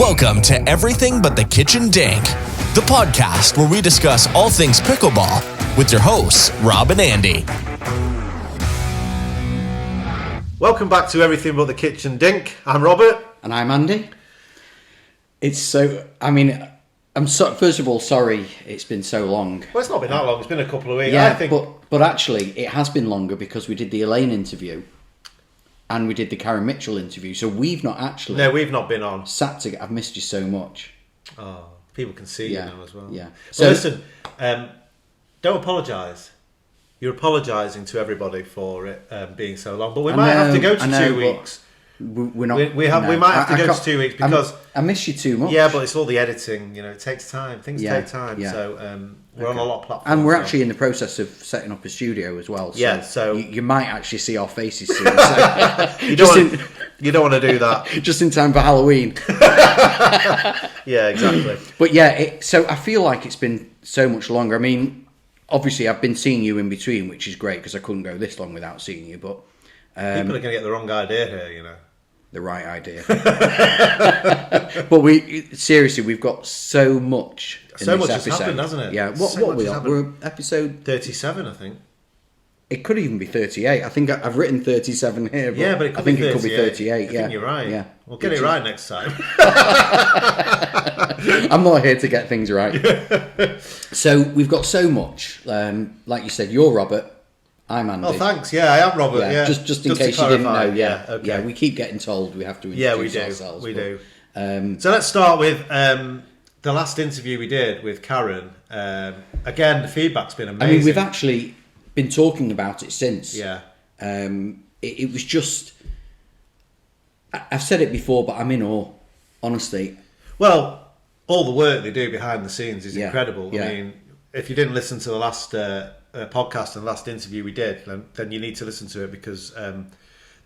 Welcome to Everything But the Kitchen Dink, the podcast where we discuss all things pickleball with your hosts, Rob and Andy. Welcome back to Everything But the Kitchen Dink. I'm Robert. And I'm Andy. First of all, sorry it's been so long. Well, it's not been that long. It's been a couple of weeks. Yeah, I think. but actually it has been longer because we did the Elaine interview and we did the Karen Mitchell interview. So we've not actually... No, we've not been on. Sat together. I've missed you so much. Oh, people can see you now as well. Yeah. So listen, don't apologise. You're apologising to everybody for it being so long. But we might have to go to 2 weeks. We're not. We might have to go to 2 weeks because I miss you too much. Yeah, but it's all the editing. You know, it takes time. Things take time. Yeah. So we're on a lot of platforms, and we're actually in the process of setting up a studio as well. So yeah, so you might actually see our faces soon. So you don't want to do that just in time for Halloween. Yeah, exactly. But yeah, so I feel like it's been so much longer. I mean, obviously I've been seeing you in between, which is great because I couldn't go this long without seeing you. But people are going to get the wrong idea here, you know. The right idea. But we've got so much in so this much has episode. happened, hasn't it? Yeah. So What are we much on? has We're episode 37, I think. It could even be 38. I think I've written 37 here. But yeah, but I think it could be 38. I think you're right. Yeah. We'll get it right next time. I'm not here to get things right. So we've got so much. Like you said, you're Robert. I'm Andy. Oh, thanks. Yeah, I am Robert. Yeah. Just in case you didn't know. Yeah. Okay. Yeah, we keep getting told we have to introduce ourselves. We do. So let's start with the last interview we did with Karen. Again, the feedback's been amazing. I mean, we've actually been talking about it since. Yeah. It was just... I've said it before, but I'm in awe, honestly. Well, all the work they do behind the scenes is incredible. Yeah. I mean, if you didn't listen to the last podcast and the last interview we did, then you need to listen to it because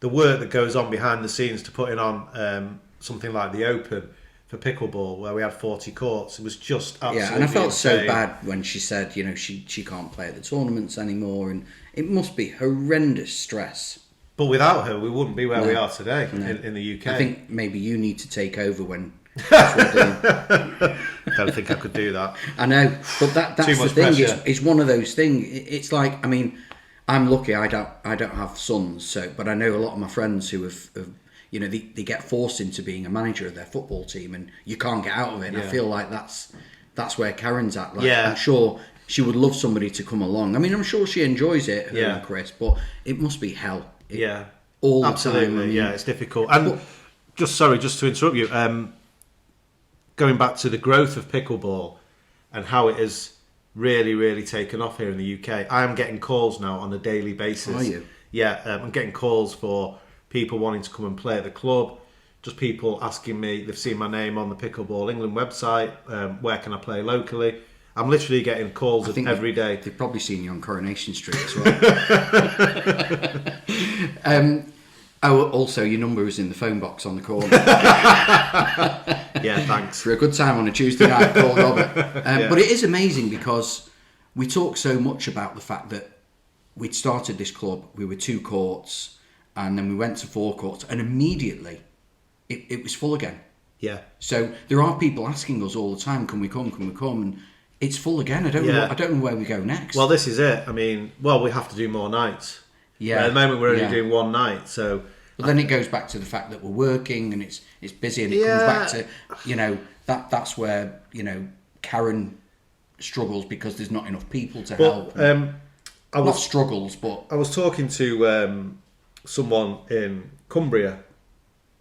the work that goes on behind the scenes to putting on something like the Open for pickleball, where we had 40 courts, it was just absolutely and I felt insane. so bad when she said, you know, she can't play at the tournaments anymore, and it must be horrendous stress. But without her, we wouldn't be where we are today in the UK. I think maybe you need to take over when that's what we're doing. Don't think I could do that. I know, but that's Too the much thing. pressure. It's one of those things. It's like, I mean, I'm lucky. I don't have sons, so but I know a lot of my friends who have you know, they get forced into being a manager of their football team, and you can't get out of it. And I feel like that's where Karen's at. Like, I'm sure she would love somebody to come along. I mean, I'm sure she enjoys it, her and Chris, but it must be hell. All the absolutely. time. I mean, it's difficult. And just to interrupt you. Going back to the growth of pickleball and how it has really, really taken off here in the UK. I am getting calls now on a daily basis. Are you? Yeah, I'm getting calls for people wanting to come and play at the club. Just people asking me, they've seen my name on the Pickleball England website. Where can I play locally? I'm literally getting calls every day. They've probably seen you on Coronation Street as well. Also, your number is in the phone box on the corner. Yeah, thanks. For a good time on a Tuesday night, call Robert. But it is amazing because we talk so much about the fact that we'd started this club, we were 2 courts, and then we went to 4 courts, and immediately it was full again. Yeah. So there are people asking us all the time, can we come? And it's full again. I don't know where we go next. Well, this is it. I mean, we have to do more nights. Yeah. At the moment, we're only doing one night, so... But then it goes back to the fact that we're working and it's busy, and it comes back to, you know, that's where, you know, Karen struggles because there's not enough people to help. Not struggles, but... I was talking to someone in Cumbria,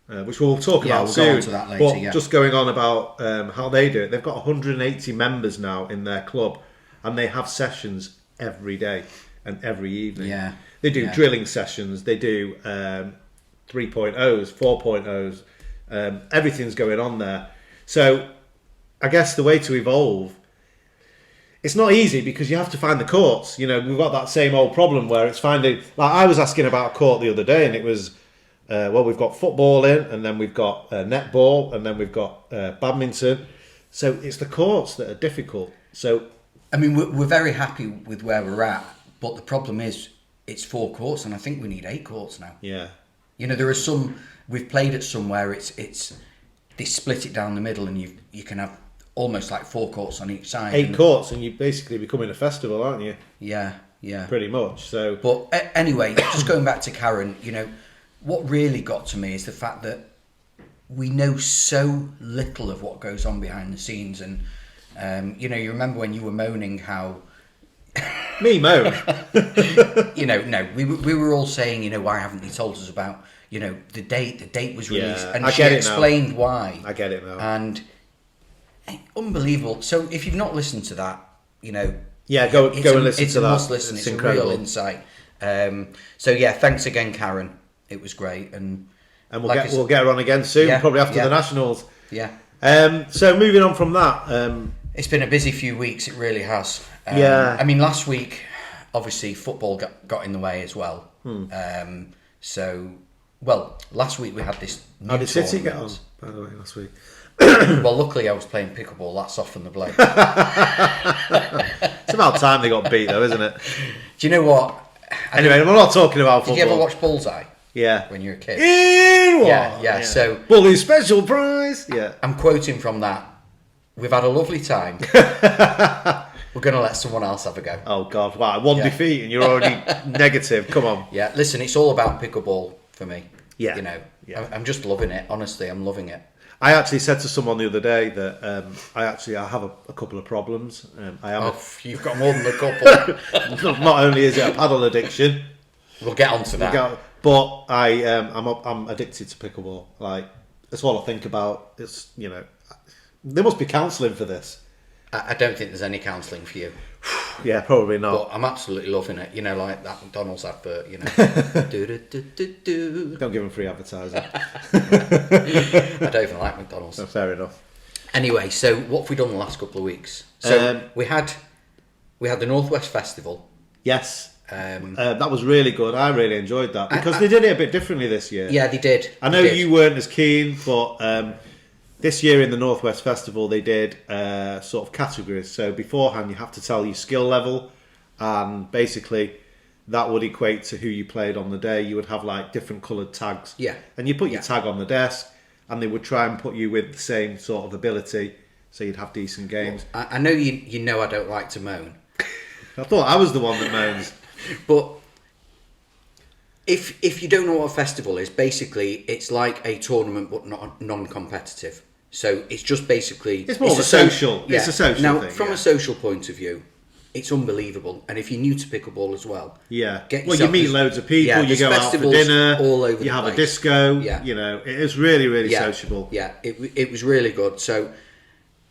which we'll talk about soon. Go on to that later, but just going on about how they do it, they've got 180 members now in their club, and they have sessions every day and every evening. Yeah. They do drilling sessions, they do 3.0s, 4.0s, everything's going on there. So I guess the way to evolve, it's not easy because you have to find the courts. You know, we've got that same old problem where it's finding... Like, I was asking about a court the other day, and it was, we've got football in, and then we've got netball, and then we've got badminton. So it's the courts that are difficult. So, I mean, we're very happy with where we're at, but the problem is it's 4 courts, and I think we need 8 courts now. Yeah. You know, there are some... We've played at somewhere, it's they split it down the middle, and you can have almost like 4 courts on each side. 8 courts, and you're basically becoming a festival, aren't you? Yeah. Pretty much. So, but anyway, just going back to Karen, what really got to me is the fact that we know so little of what goes on behind the scenes, and you remember when you were moaning how. Me moan. No, we were all saying, why haven't they told us about, the date? The date was released, and I she get it explained now. why. I get it now. And unbelievable. So if you've not listened to that, yeah, go and listen to that. Must listen. It's incredible. A real insight. So yeah, thanks again, Karen. It was great, and we'll get her on again soon, probably after the Nationals. Yeah. So moving on from that, it's been a busy few weeks. It really has. I mean, last week, obviously, football got in the way as well. Last week we had this new how did City get on, tournament. by the way, last week? Well, luckily I was playing pickleball. That softened the blow. It's about time they got beat, though, isn't it? Do you know what? Anyway, we're not talking about football. Did you ever watch Bullseye? Yeah. When you were a kid? Yeah. So, Bully's special prize. Yeah. I'm quoting from that. We've had a lovely time. We're going to let someone else have a go. Oh, God. Wow. One defeat and you're already negative. Come on. Yeah. Listen, it's all about pickleball for me. Yeah. I'm just loving it. Honestly, I'm loving it. I actually said to someone the other day that I have a couple of problems. You've got more than a couple. Not only is it a paddle addiction, we'll get on to that. But I'm addicted to pickleball. Like, that's all I think about. It's there must be counselling for this. I don't think there's any counselling for you. Yeah, probably not. But I'm absolutely loving it. Like that McDonald's advert. Don't give them free advertising. I don't even like McDonald's. No, fair enough. Anyway, so what have we done the last couple of weeks? So we had the Northwest Festival. Yes. That was really good. I really enjoyed that because they did it a bit differently this year. Yeah, they did. I know you weren't as keen, but this year in the Northwest Festival they did sort of categories. So beforehand you have to tell your skill level, and basically that would equate to who you played on the day. You would have like different coloured tags. Yeah. And you put your tag on the desk, and they would try and put you with the same sort of ability, so you'd have decent games. Well, I know you know I don't like to moan. I thought I was the one that moans. But if you don't know what a festival is, basically it's like a tournament but not non-competitive. So it's just basically it's more of a social. Yeah. It's a social now, thing. from a social point of view, it's unbelievable. And if you're new to pickleball as well, you meet loads of people. You go out for dinner. All over. You have a disco. Yeah. It is really, really sociable. Yeah, it was really good. So,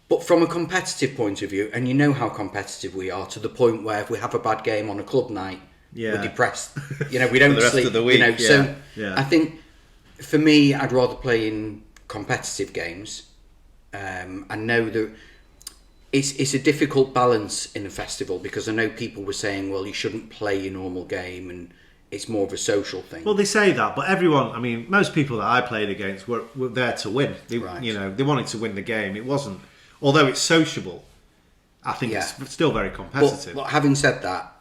but from a competitive point of view, and you know how competitive we are, to the point where if we have a bad game on a club night, we're depressed. We don't for the rest sleep. Of the week. So I think for me, I'd rather play in competitive games. I know that it's a difficult balance in a festival, because I know people were saying, well, you shouldn't play your normal game and it's more of a social thing. Well, they say that, but most people that I played against were there to win. They wanted to win the game. It wasn't, although it's sociable, I think it's still very competitive. But having said that,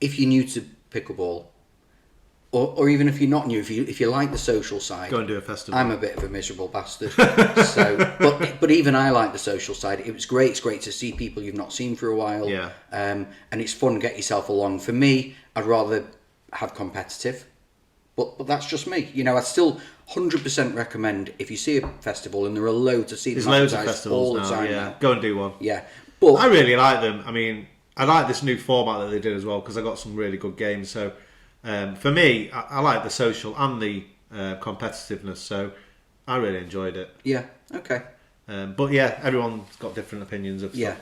if you're new to pickleball, or even if you're not new, if you like the social side, go and do a festival. I'm a bit of a miserable bastard. But even I like the social side. It was great. It's great to see people you've not seen for a while. Yeah. And it's fun to get yourself along. For me, I'd rather have competitive, but that's just me. I still 100% recommend, if you see a festival, and there are loads to see. There's loads of festivals all the time now. now. Go and do one. Yeah, but I really like them. I like this new format that they did as well, because I got some really good games. So. For me, I like the social and the competitiveness, so I really enjoyed it. Yeah, okay. But yeah, everyone's got different opinions of stuff.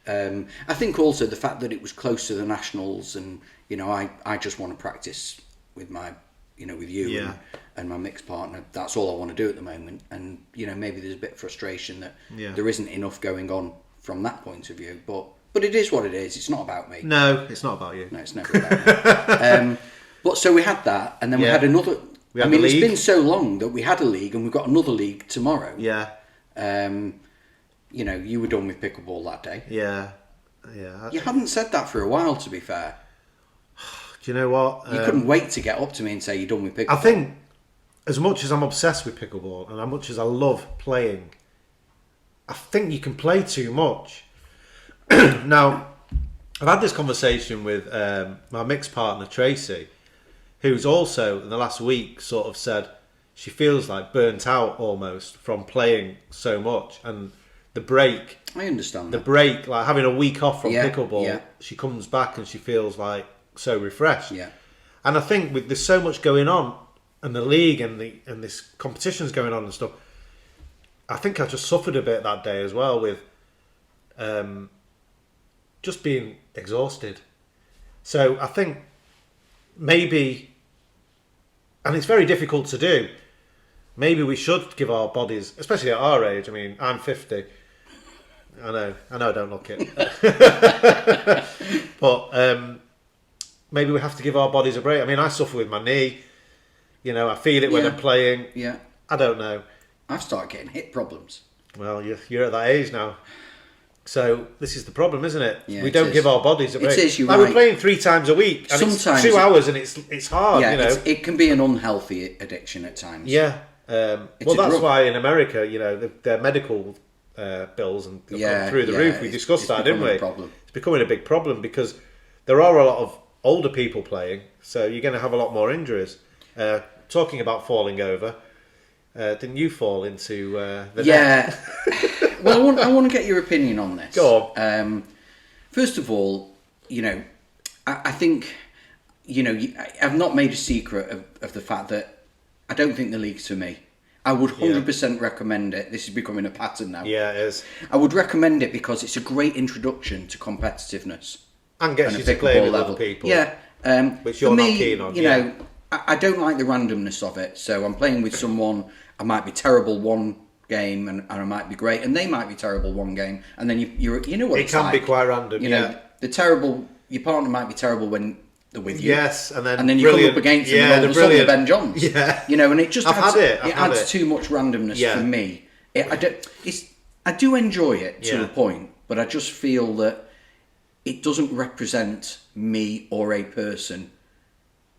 Yeah. I think also the fact that it was close to the Nationals, and I just want to practice with my with you and my mixed partner. That's all I want to do at the moment, and maybe there's a bit of frustration that there isn't enough going on from that point of view, but it is what it is. It's not about me. No, it's not about you. No, it's never about me. But so we had that, and then we had another. It's been so long that we had a league, and we've got another league tomorrow. Yeah. You were done with pickleball that day. Yeah. You hadn't said that for a while, to be fair. Do you know what? You couldn't wait to get up to me and say you're done with pickleball. I think, as much as I'm obsessed with pickleball, and as much as I love playing I think you can play too much. Now, I've had this conversation with my mixed partner Tracy, who's also in the last week sort of said she feels like burnt out almost from playing so much, and the break. I understand the that. break, like having a week off from pickleball. Yeah. She comes back and she feels like so refreshed. Yeah. And I think there's so much going on, and the league and this competition's going on and stuff. I think I just suffered a bit that day as well with just being exhausted. So I think maybe, and it's very difficult to do, maybe we should give our bodies, especially at our age. I mean, I'm 50. I know I don't look it. But maybe we have to give our bodies a break. I mean, I suffer with my knee. You know, I feel it when I'm playing. Yeah. I don't know. I've started getting hip problems. Well, you're at that age now. So this is the problem, isn't it? Yeah, we don't give our bodies a break. It is, you're like right. We're playing 3 times a week, and Sometimes it's 2 hours, and it's hard. Yeah, you know, it can be an unhealthy addiction at times. yeah. Well, a that's drug. why in America, you know, their medical bills and have gone through the roof. We discussed that, didn't we? It's becoming a big problem because there are a lot of older people playing, so you're going to have a lot more injuries. Talking about falling over, didn't you fall into the net? Well, I want to get your opinion on this. Go on. First of all, you know, I think, you know, I've not made a secret of the fact that I don't think the league's for me. I would 100% recommend it. This is becoming a pattern now. Yeah, it is. I would recommend it because it's a great introduction to competitiveness. And gets you to play with other people. Yeah. Which you're for not me, keen on. You know, I don't like the randomness of it. So I'm playing with someone, I might be terrible one game and I might be great, and they might be terrible one game, and then you know what it can be quite random. You know, your partner might be terrible when they're with you. Yes, and then you come up against them and all of a sudden they're Ben Johns. Yeah. You know, and it just I've adds too much randomness for me. I do enjoy it to a point, but I just feel that it doesn't represent me or a person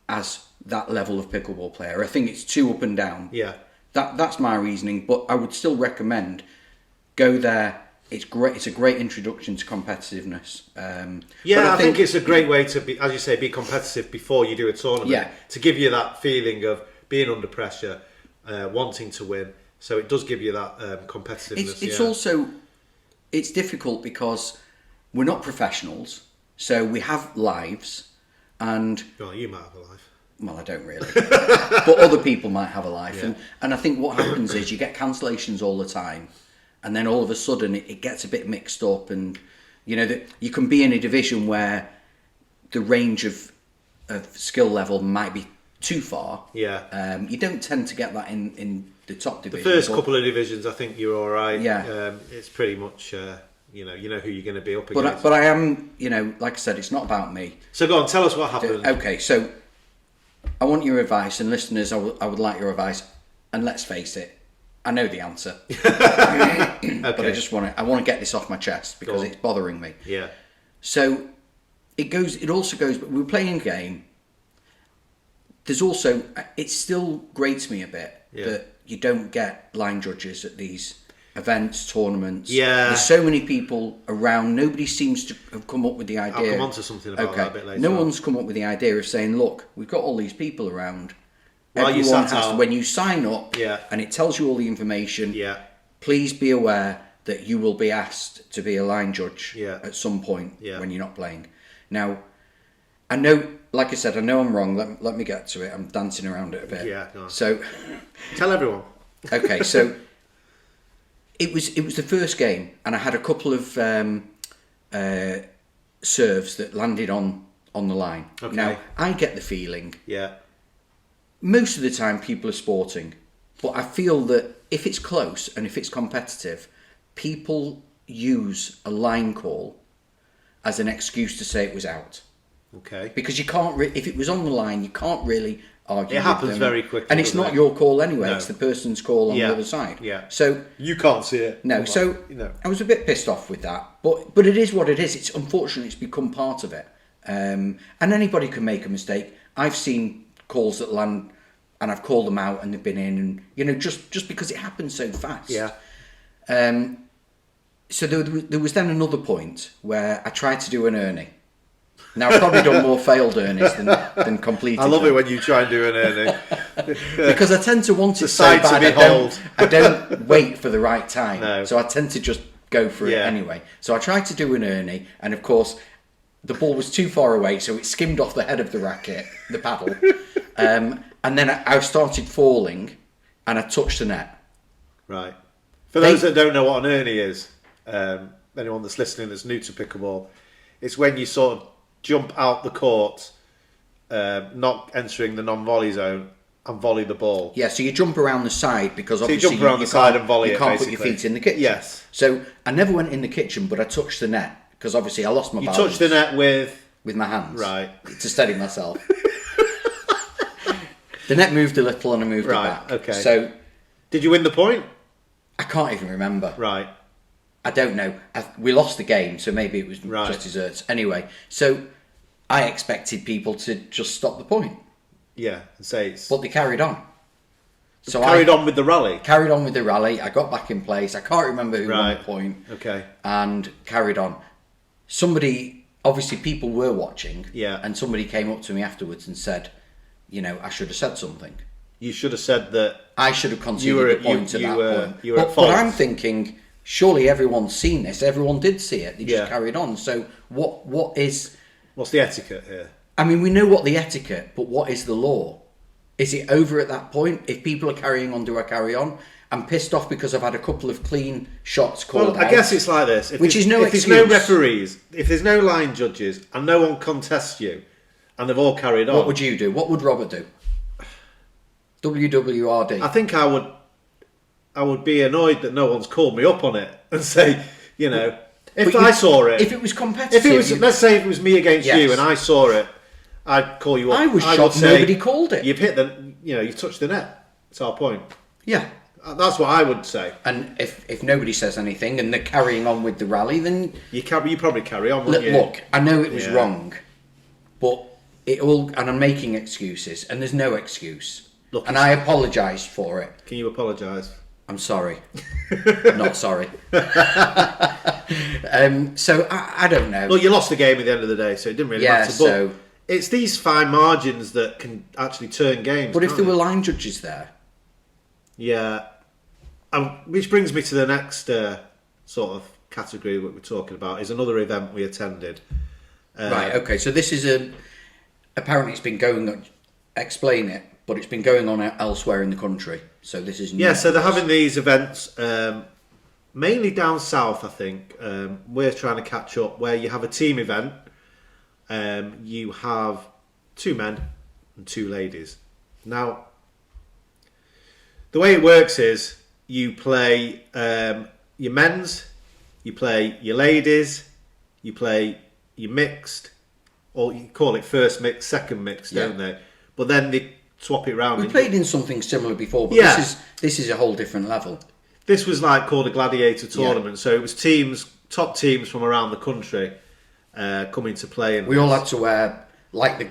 as that level of pickleball player. I think it's too up and down. Yeah. That's my reasoning, but I would still recommend go there. It's great. It's a great introduction to competitiveness. I think it's a great way to be, as you say, be competitive before you do a tournament. Yeah. To give you that feeling of being under pressure, wanting to win. So it does give you that competitiveness. It's also difficult because we're not professionals, so we have lives, and well, you might have a life. Well, I don't really, but other people might have a life, and I think what happens is you get cancellations all the time, and then all of a sudden it gets a bit mixed up, and you know that you can be in a division where the range of skill level might be too far. Yeah. You don't tend to get that in the top division. The first couple of divisions, I think you're all right. Yeah. It's pretty much you know who you're going to be up against. But I am, you know, like I said, it's not about me. So go on, tell us what happened. Okay, so I want your advice, and listeners, I would like your advice. And let's face it, I know the answer, but I just want to get this off my chest because it's bothering me. Yeah. So it also goes. But we're playing a game. There's also, it still grates me a bit that you don't get line judges at these events, tournaments. Yeah. There's so many people around. Nobody seems to have come up with the idea. I'll come on to something about that a bit later. No one's come up with the idea of saying, look, we've got all these people around. While Everyone you sat has to, out. when you sign up and it tells you all the information, please be aware that you will be asked to be a line judge at some point when you're not playing. Now, I know, like I said, I know I'm wrong. Let me get to it. I'm dancing around it a bit. Yeah, go on. So, tell everyone. Okay, so it was the first game, and I had a couple of serves that landed on the line. Okay. Now, I get the feeling most of the time people are sporting, but I feel that if it's close and if it's competitive, people use a line call as an excuse to say it was out. Okay. Because you can't, if it was on the line, you can't really argue. It happens with them. very quickly. And it's not your call anyway, it's the person's call on the other side. Yeah. So you can't see it. No, so I was a bit pissed off with that. But it is what it is. It's unfortunately it's become part of it. And anybody can make a mistake. I've seen calls that land and I've called them out and they've been in, and you know, just because it happens so fast. Yeah. So there was then another point where I tried to do an Ernie. Now, I've probably done more failed Ernies than completed. I love it when you try and do an Ernie. Because I tend to want it so sight to bad, behold. I don't wait for the right time. No. So I tend to just go for it anyway. So I tried to do an Ernie, and of course, the ball was too far away, so it skimmed off the head of the racket, the paddle. And then I started falling, and I touched the net. Right. For those that don't know what an Ernie is, anyone that's listening that's new to pickleball, it's when you sort of jump out the court, not entering the non-volley zone, and volley the ball. Yeah, so you jump around the side because obviously you jump around the side and volley it. You can't put your feet in the kitchen. Yes. So I never went in the kitchen, but I touched the net because obviously I lost my balance. You touched the net with my hands, right, to steady myself. The net moved a little, and I moved it back. Okay. So, did you win the point? I can't even remember. Right. I don't know. We lost the game, so maybe it was just desserts. Anyway, so I expected people to just stop the point. Yeah, and say it's... But they carried on. So carried on with the rally? Carried on with the rally. I got back in place. I can't remember who won the point. Okay. And carried on. Somebody, obviously people were watching. Yeah. And somebody came up to me afterwards and said, I should have said something. You should have said that... I should have conceded the point at that point. You were at fault. But I'm thinking... Surely everyone's seen this. Everyone did see it. They just carried on. So what is... What's the etiquette here? I mean, we know what the etiquette, but what is the law? Is it over at that point? If people are carrying on, do I carry on? I'm pissed off because I've had a couple of clean shots called out. I guess it's like this. If there's no referees, if there's no line judges, and no one contests you, and they've all carried on... What would you do? What would Robert do? WWRD. I think I would be annoyed that no one's called me up on it and say, if I saw it... If it was competitive... Let's say it was me against you and I saw it, I'd call you up. I was shocked nobody called it. You've hit you've touched the net. That's our point. Yeah. That's what I would say. And if nobody says anything and they're carrying on with the rally, then... You probably carry on, wouldn't you? Look, I know it was wrong, but and I'm making excuses, and there's no excuse. Look, and I apologised for it. Can you apologise? I'm sorry. Not sorry. So I don't know. Look, you lost the game at the end of the day, so it didn't really matter. But it's these fine margins that can actually turn games. But if there were line judges there... Yeah. Which brings me to the next sort of category that we're talking about, is another event we attended. Right, okay. So this is apparently it's been going on... Explain it. But it's been going on elsewhere in the country, so this is new. Yeah, so they're having these events mainly down south, I think. We're trying to catch up, where you have a team event. You have 2 men and 2 ladies. Now, the way it works is you play your men's, you play your ladies, you play your mixed, or you call it first mix, second mix, don't they? But then they swap it around. We played in something similar before, but this is a whole different level. This was called a Gladiator tournament, so it was top teams from around the country coming to play. And we all had to wear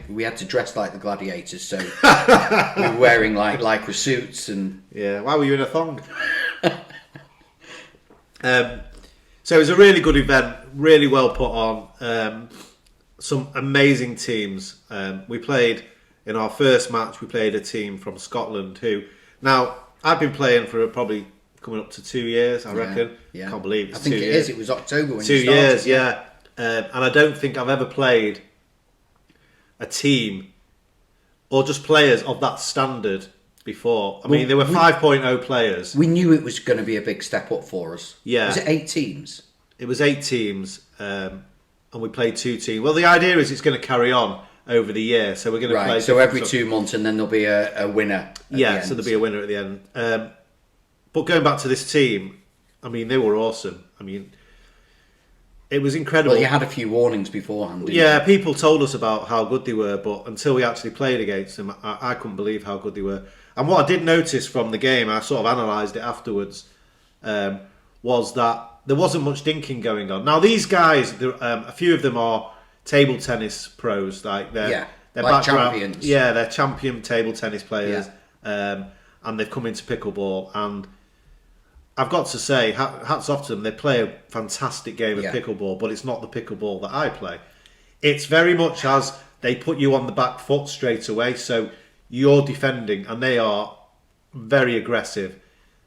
we had to dress like the Gladiators, so we were wearing lycra suits and. Yeah, why were you in a thong? So it was a really good event, really well put on. Some amazing teams. We played. In our first match, we played a team from Scotland who... Now, I've been playing for probably coming up to 2 years, I reckon. Yeah. Can't believe it's 2 years. I think it is. It was October when 2 you started. 2 years, yeah. And I don't think I've ever played a team or just players of that standard before. I mean, there were 5.0 players. We knew it was going to be a big step up for us. Yeah. Was it 8 teams? It was 8 teams, and we played 2 teams. Well, the idea is it's going to carry on over the year, so we're going to play. So every 2 months, and then there'll be a winner. Yeah, so there'll be a winner at the end. But going back to this team, I mean, they were awesome. I mean, it was incredible. Well, you had a few warnings beforehand. Yeah, people told us about how good they were, but until we actually played against them, I couldn't believe how good they were. And what I did notice from the game, I sort of analysed it afterwards, was that there wasn't much dinking going on. Now, these guys, a few of them are table tennis pros, they're champions. Yeah, they're champion table tennis players, and they've come into pickleball. And I've got to say, hats off to them. They play a fantastic game of Yeah. pickleball, but it's not the pickleball that I play. It's very much as they put you on the back foot straight away, so you're defending, and they are very aggressive,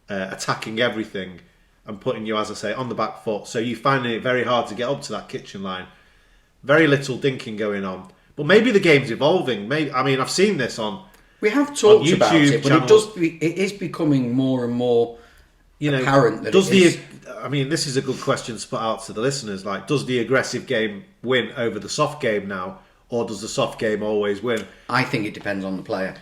attacking everything and putting you, as I say, on the back foot. So you're finding it very hard to get up to that kitchen line. Very little dinking going on. But maybe the game's evolving. I've seen this on... We have talked about YouTube it, but channels. it is becoming more and more apparent that does it is. This is a good question to put out to the listeners. Like, does the aggressive game win over the soft game now, or does the soft game always win? I think it depends on the player.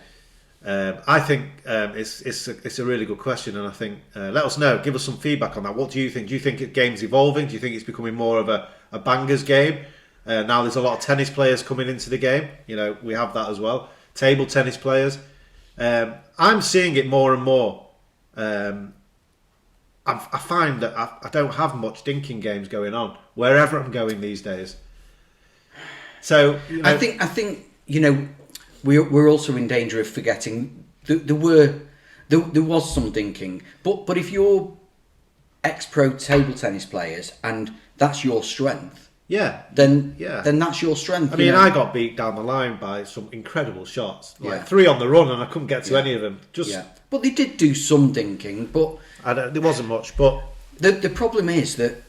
I think it's a really good question, and I think let us know. Give us some feedback on that. What do you think? Do you think the game's evolving? Do you think it's becoming more of a bangers game? Now there's a lot of tennis players coming into the game. We have that as well. Table tennis players. I'm seeing it more and more. I find that I don't have much dinking games going on wherever I'm going these days. So I think we're also in danger of forgetting there was some dinking, but if you're ex-pro table tennis players and that's your strength, then that's your strength. I got beat down the line by some incredible shots, like 3 on the run, and I couldn't get to any of them. But they did do some dinking, but there wasn't much. But the problem is that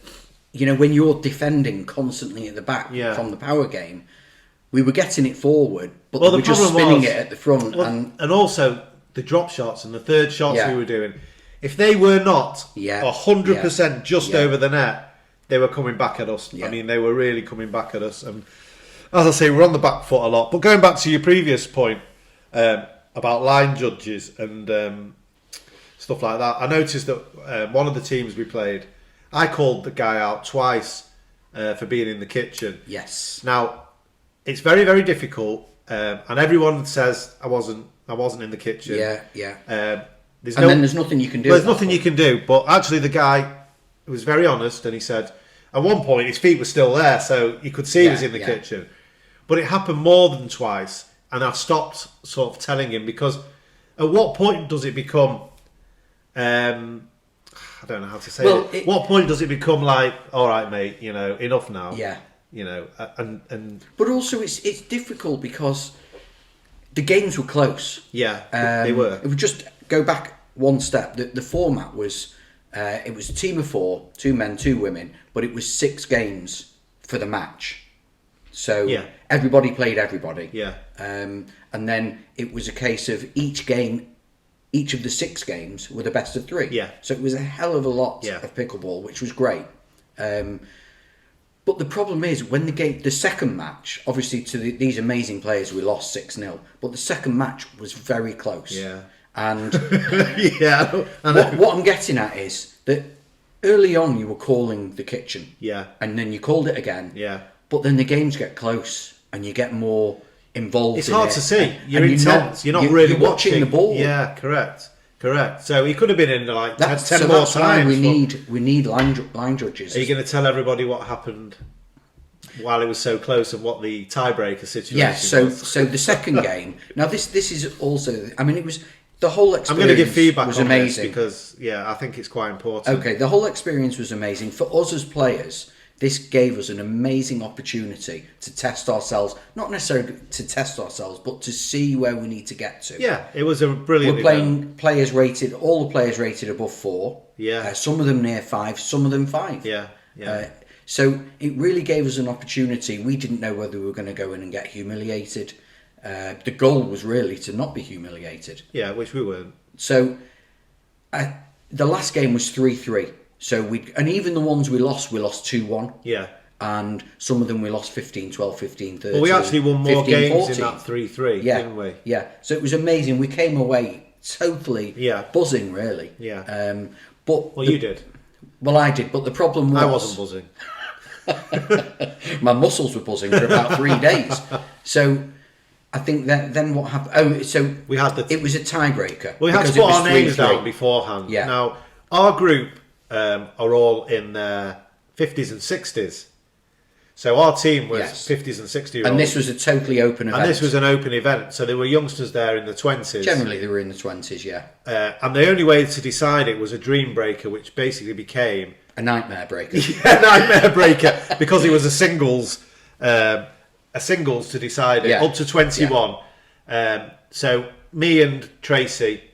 when you're defending constantly at the back from the power game, we were getting it forward, but we were just spinning it at the front, and also the drop shots and the third shots we were doing. If they were not 100% just over the net, they were coming back at us. Yeah. They were really coming back at us. And as I say, we're on the back foot a lot. But going back to your previous point about line judges and stuff like that, I noticed that one of the teams we played, I called the guy out twice for being in the kitchen. Yes. Now, it's very, very difficult, and everyone says I wasn't in the kitchen. There's nothing you can do. There's nothing you can do. But actually, the guy was very honest, and he said at one point his feet were still there, so you could see he was in the kitchen. But it happened more than twice, and I stopped sort of telling him, because at what point does it become? I don't know how to say it. What point does it become like, all right, mate, enough now? Yeah. And but also it's difficult because the games were close. Yeah, they were. If we just go back one step, the format was it was a team of 4, 2 men, 2 women, but it was 6 games for the match. So everybody played everybody. Yeah. And then it was a case of each of the 6 games were the best of 3. Yeah. So it was a hell of a lot of pickleball, which was great. But the problem is when the second match, obviously to these amazing players, we lost 6-0. But the second match was very close. Yeah. And what I'm getting at is that early on you were calling the kitchen. Yeah. And then you called it again. Yeah. But then the games get close and you get more involved. It's hard to see. You're intense. You're not really watching the ball. Yeah, correct. So he could have been in like 10 more that's times. Why we need line judges. Are you going to tell everybody what happened while it was so close and what the tiebreaker situation was? So the second game. Now this is also. I mean, it was the whole experience. I'm going to give feedback was on amazing this because I think it's quite important. Okay, the whole experience was amazing for us as players. This gave us an amazing opportunity to test ourselves, not necessarily to test ourselves, but to see where we need to get to. Yeah, it was a brilliant. We're playing players rated, all the players rated above 4. Yeah. Some of them near 5, some of them 5. Yeah. So it really gave us an opportunity. We didn't know whether we were going to go in and get humiliated. The goal was really to not be humiliated. Yeah, which we weren't. So the last game was 3-3. So and even the ones we lost 2-1. Yeah. And some of them we lost 15-12, 15-13. Well, we actually won more 15-14. games in that 3-3, didn't we? Yeah. So it was amazing. We came away totally buzzing, really. Yeah. You did. Well, I did, but the problem was... I wasn't buzzing. My muscles were buzzing for about 3 days. So I think that then what happened... Oh, so we had it was a tiebreaker. We had to put our names down beforehand. Yeah. Now, our group are all in their 50s and 60s. So our team was Yes. 50s and 60-year-olds. And this was a totally open event. And this was an open event. So there were youngsters there in the 20s. Generally, they were in the 20s, yeah. And the only way to decide it was a dream breaker, which basically became... A nightmare breaker. a nightmare breaker, because it was a singles to decide it, up to 21. Yeah. So me and Tracy,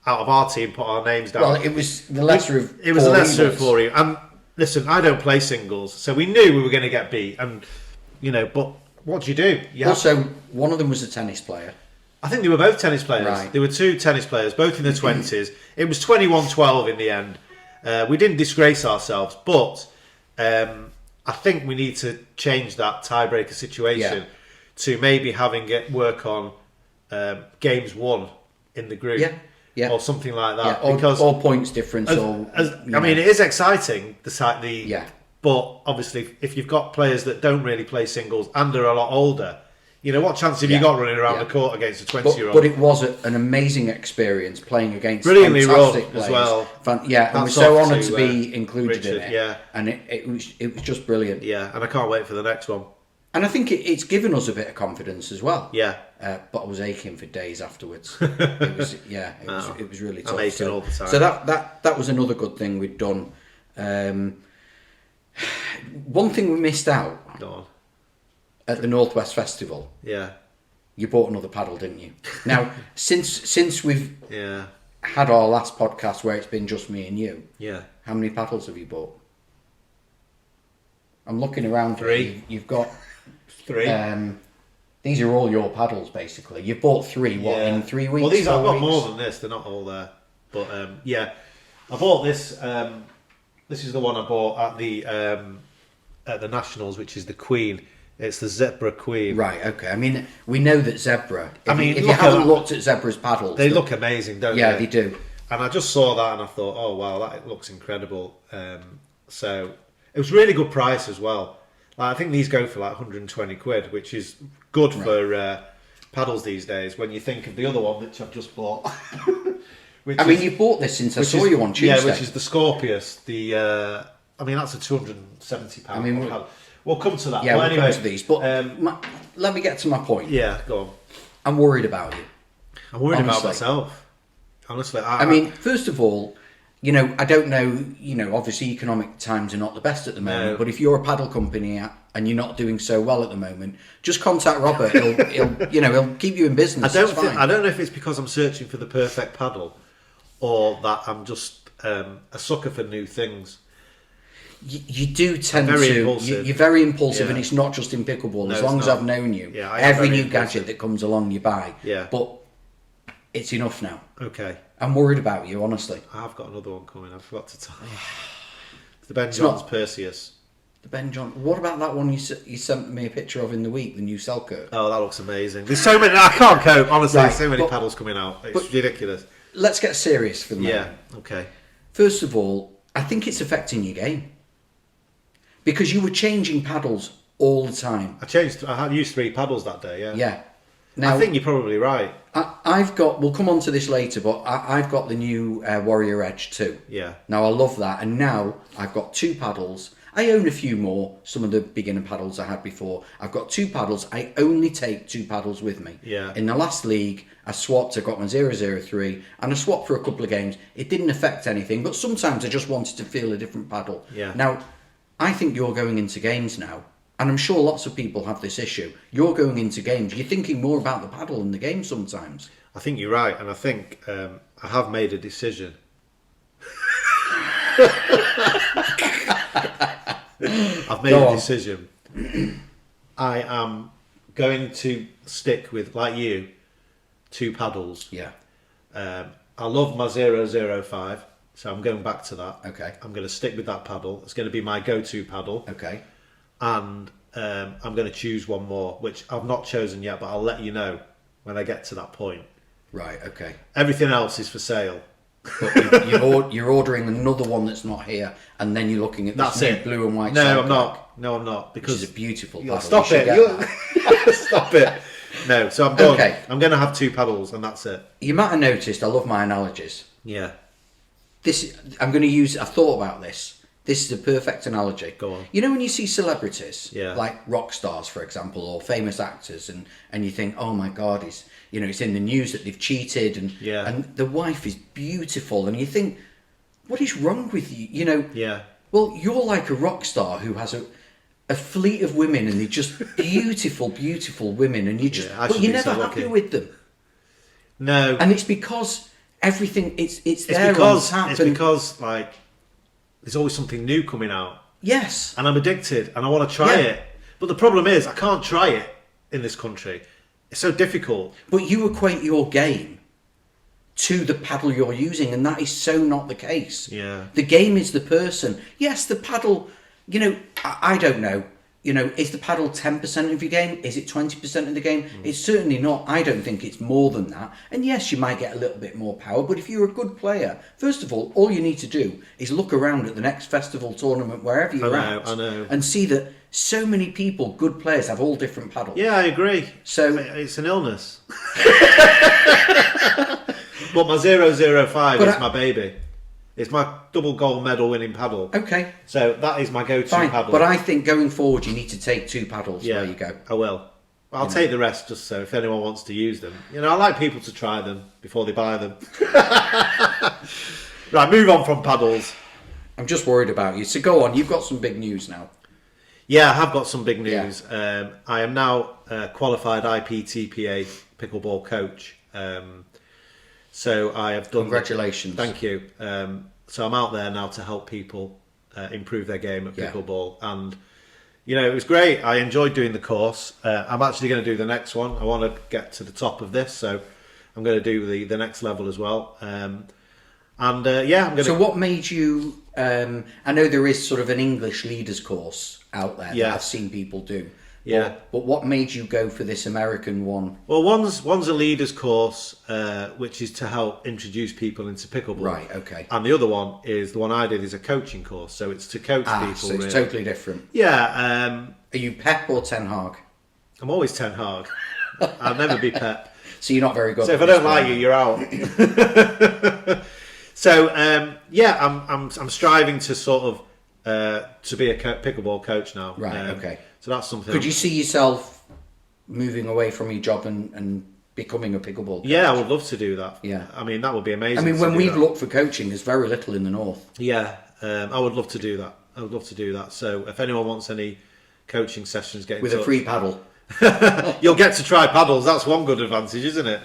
out of our team, put our names down. Well, it was the lesser of It was the lesser of four evils. And listen, I don't play singles, so we knew we were going to get beat. And, but what do you do? One of them was a tennis player. I think they were both tennis players. Right. There were two tennis players, both in the 20s. It was 21-12 in the end. We didn't disgrace ourselves, but I think we need to change that tiebreaker situation to maybe having it work on games won in the group, or something like that. Or, because or points difference. I mean, it is exciting. But obviously, if you've got players that don't really play singles and are a lot older, what chance have you got running around the court against a 20-year-old? But it was an amazing experience playing against brilliantly fantastic run players. As well. And we're so honoured to be included Richard, in it. Yeah. And it was just brilliant. Yeah, and I can't wait for the next one. And I think it's given us a bit of confidence as well. Yeah. But I was aching for days afterwards. It was really tough. I'm aching all the time. So that was another good thing we'd done. One thing we missed out Go on. at the Northwest Festival. Yeah. You bought another paddle, didn't you? Now, since we've had our last podcast where it's been just me and you, how many paddles have you bought? I'm looking around. 3. You've got 3. These are all your paddles, basically. You've bought 3. What in 3 weeks? Well, these I've got 4 more weeks? than this. They're not all there, but I bought this. This is the one I bought at the Nationals, which is the Queen. It's the Zebra Queen. Right. Okay. I mean, we know that Zebra. If you look haven't at looked at Zebra's paddles, they look amazing, don't they? Yeah, they do. And I just saw that and I thought, oh wow, that looks incredible. So it was really good price as well. Like, I think these go for like 120 quid, which is good for paddles these days. When you think of the other one which I've just bought. You bought this since I saw you on Tuesday. Yeah, which is the Scorpius. That's a £270 paddle. We'll come to that. Yeah, but we'll come to these. But let me get to my point. Yeah, go on. I'm worried about you. I'm worried about myself. Honestly, first of all, I don't know. Obviously, economic times are not the best at the moment. No. But if you're a paddle company and you're not doing so well at the moment, just contact Robert. He'll keep you in business. I don't know if it's because I'm searching for the perfect paddle, or that I'm just a sucker for new things. You do tend impulsive. You're very impulsive, and it's not just in pickleball. As long as I've known you, every new gadget that comes along, you buy. Yeah. But it's enough now. Okay. I'm worried about you, honestly. I've got another one coming. I forgot to tell you. It's the Ben Johns Perseus. The Ben John. What about that one you sent me a picture of in the week, the new Selkirk? Oh, that looks amazing. There's so many. I can't cope. Honestly, Right, there's so many paddles coming out. It's ridiculous. Let's get serious for the moment. Yeah. Okay. First of all, I think it's affecting your game. Because you were changing paddles all the time. I had used 3 paddles that day, yeah. Yeah. Now, I think you're probably right. I've got, we'll come on to this later, but I've got the new Warrior Edge 2. Yeah. Now, I love that. And now I've got 2 paddles. I own a few more, some of the beginner paddles I had before. I've got 2 paddles. I only take 2 paddles with me. Yeah. In the last league, I swapped. I got my 003, and I swapped for a couple of games. It didn't affect anything, but sometimes I just wanted to feel a different paddle. Yeah. Now, I think you're going into games now, and I'm sure lots of people have this issue. You're going into games, you're thinking more about the paddle than the game sometimes. I think you're right, and I think I have made a decision. I've made a decision. I am going to stick with, like you, 2 paddles. Yeah. I love my 005. So I'm going back to that. Okay. I'm going to stick with that paddle. It's going to be my go-to paddle. Okay. And I'm going to choose one more, which I've not chosen yet, but I'll let you know when I get to that point. Right, okay. Everything else is for sale. But you're ordering another one that's not here, and then you're looking at this new blue and white. No, I'm not. No, I'm not. Because which is a beautiful paddle. Stop it. Stop it. No, so I'm done. Okay. I'm going to have 2 paddles, and that's it. You might have noticed I love my analogies. Yeah. I'm going to use. I thought about this. This is a perfect analogy. Go on. You know when you see celebrities, Yeah. like rock stars, for example, or famous actors, and you think, oh my God, it's in the news that they've cheated, and the wife is beautiful, and you think, what is wrong with you? Yeah. Well, you're like a rock star who has a fleet of women, and they're just beautiful, beautiful women, and but you're never happy with them. No. And it's because everything it's there because on tap. It's because like there's always something new coming out. Yes. And I'm addicted and I want to try it. But the problem is I can't try it in this country. It's so difficult. But you equate your game to the paddle you're using, and that is so not the case. Yeah. The game is the person. Yes, the paddle, I don't know. Is the paddle 10% of your game? Is it 20% of the game? It's certainly not. I don't think it's more than that. And yes, you might get a little bit more power, but if you're a good player, first of all you need to do is look around at the next festival, tournament, wherever you're at. I know. And see that so many people, good players, have all different paddles. Yeah, I agree. So it's an illness. But my 005 is my baby. It's my double gold medal winning paddle. Okay. So that is my go-to paddle. But I think going forward you need to take 2 paddles where you go. I will. I'll take the rest just so if anyone wants to use them. I like people to try them before they buy them. Right, move on from paddles. I'm just worried about you. So go on, you've got some big news now. Yeah, I have got some big news. I am now a qualified IPTPA pickleball coach. So I have done... Congratulations. Thank you. So I'm out there now to help people improve their game at pickleball. And, it was great. I enjoyed doing the course. I'm actually going to do the next one. I want to get to the top of this. So I'm going to do the next level as well. I'm going to... So what made you... I know there is sort of an English leaders course out there that I've seen people do. Yeah. But what made you go for this American one? Well, one's a leaders course, which is to help introduce people into pickleball. Right, okay. And the other one is, the one I did, is a coaching course. So it's to coach people. So it's really. totally different. Yeah. Are you Pep or Ten Hag? I'm always Ten Hag. I'll never be Pep. So you're not very good. So if I don't like you, you're out. So I'm striving to sort of to be a pickleball coach now. Right. Okay. So that's something. Could you see yourself moving away from your job and becoming a pickleball coach? Yeah, I would love to do that. Yeah. I mean, that would be amazing. I mean, when we've looked for coaching, there's very little in the north. Yeah, I would love to do that. I would love to do that. So if anyone wants any coaching sessions, get in touch. With a free paddle. You'll get to try paddles. That's one good advantage, isn't it?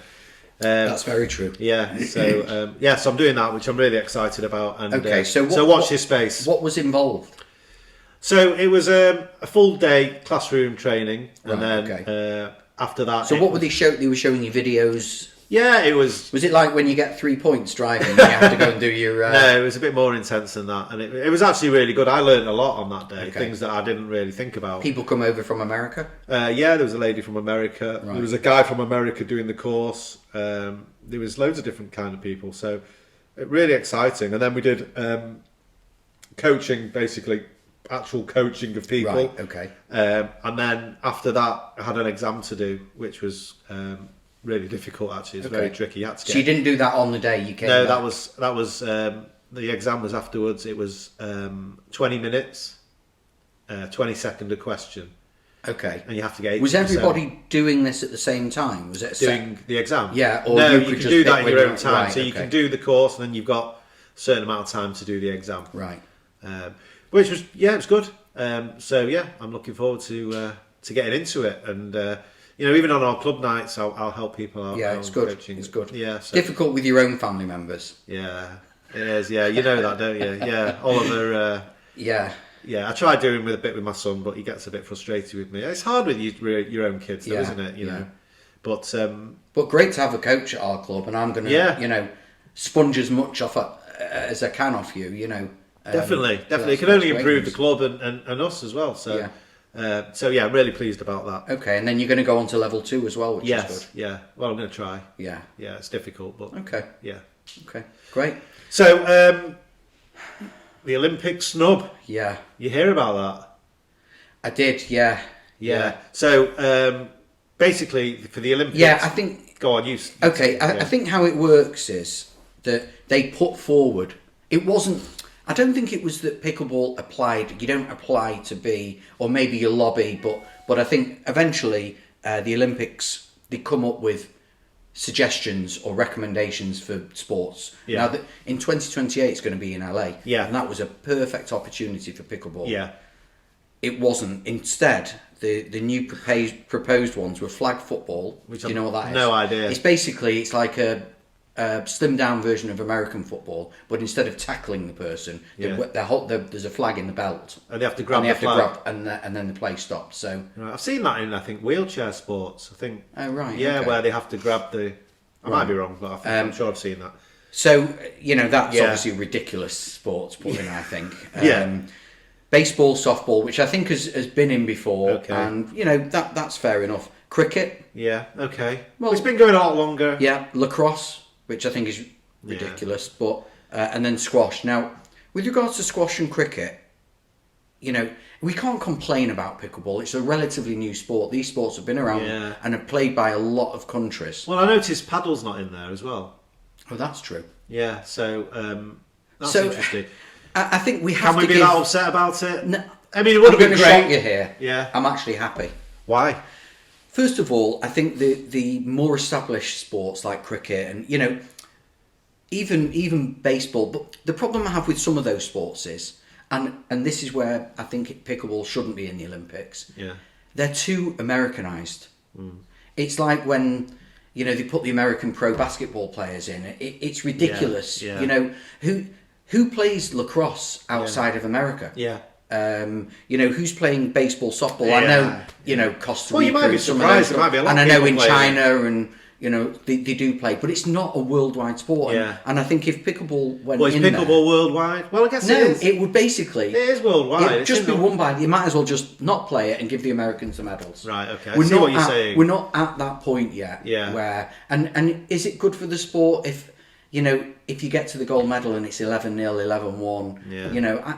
That's very true. Yeah. So so I'm doing that, which I'm really excited about. And okay. So watch this space. What was involved? So it was a full day classroom training, and right, then after that. So what were they showing? They were showing you videos. Yeah, it was. Was it like when you get 3 points driving, and you have to go and do your? No, it was a bit more intense than that, and it was actually really good. I learned a lot on that day, things that I didn't really think about. People come over from America. Yeah, there was a lady from America. Right. There was a guy from America doing the course. There was loads of different kind of people, so really exciting. And then we did coaching, basically. Actual coaching of people. Right, okay. And then after that, I had an exam to do, which was really difficult. Actually, it's very tricky. You had to get... So you didn't do that on the day you came. No, back? that was the exam was afterwards. It was 20 minutes, 20-second a question. Okay. And you have to get. 80%. Was everybody doing this at the same time? Was it doing the exam? Yeah. Or no, you can do that in your own time. Right, so you can do the course, and then you've got a certain amount of time to do the exam. Right. Which was it was good. I'm looking forward to getting into it, and even on our club nights, I'll help people out. Yeah, it's good. Coaching. It's good. Yeah, difficult with your own family members. Yeah, it is. Yeah, you know that, don't you? Yeah, Oliver. Yeah. Yeah, I tried doing a bit with my son, but he gets a bit frustrated with me. It's hard with your own kids, though, isn't it? You know, but great to have a coach at our club, and I'm going to sponge as much off as I can off you. Definitely. It can only improve the club and us as well. So, I'm really pleased about that. Okay, and then you're going to go on to level 2 as well, which is good. Yeah. Well, I'm going to try. Yeah. Yeah, it's difficult, but okay. Yeah. Okay, great. So, the Olympic snub. Yeah. You hear about that? I did. Yeah. Yeah. So, basically, for the Olympics. Yeah, I think. Go on, you. Okay, I think how it works is that they put forward. It wasn't. I don't think it was that pickleball applied. You don't apply to be, or maybe you lobby, but I think eventually the Olympics, they come up with suggestions or recommendations for sports. Yeah. Now, in 2028, it's going to be in LA. Yeah. And that was a perfect opportunity for pickleball. Yeah. It wasn't. Instead, the new proposed ones were flag football. Do you know what that is? No idea. It's like a slimmed down version of American football, but instead of tackling the person, there's a flag in the belt, and they have to grab and the flag. and then the play stops. So right. I've seen that in, I think, wheelchair sports. I think. Oh right. Yeah, okay. Where they have to grab the. I might be wrong, but I'm sure I've seen that. So that's obviously a ridiculous sport put in. I think. Baseball, softball, which I think has been in before, and that's fair enough. Cricket. Yeah. Okay. Well, it's been going a lot longer. Yeah, lacrosse, which I think is ridiculous, but and then squash. Now, with regards to squash and cricket, we can't complain about pickleball. It's a relatively new sport. These sports have been around and are played by a lot of countries. Well, I noticed paddle's not in there as well. Oh, that's true. Yeah, so that's interesting. I think we have Can we be that upset about it? No, I mean, it would have been I'm great. going to shock you here. Yeah. I'm actually happy. Why? First of all, I think the more established sports like cricket and even baseball, but the problem I have with some of those sports is, and this is where I think pickleball shouldn't be in the Olympics. Yeah. They're too Americanized. It's like when they put the American pro basketball players in. It's ridiculous. Yeah. Who plays lacrosse outside of America? Yeah. Who's playing baseball, softball? I know, Costa Rica. Well, you might be surprised. There might be a lot and of I know people in playing China and they do play, but it's not a worldwide sport. Yeah. And I think if pickleball went Well, is pickleball worldwide? Well, I guess it is. It would basically. It is worldwide. It'd just be won by. You might as well just not play it and give the Americans the medals. Right. Okay. I see what you're saying. We're not at that point yet. Yeah. Where and is it good for the sport if if you get to the gold medal and it's 11-0, 11-1? Yeah.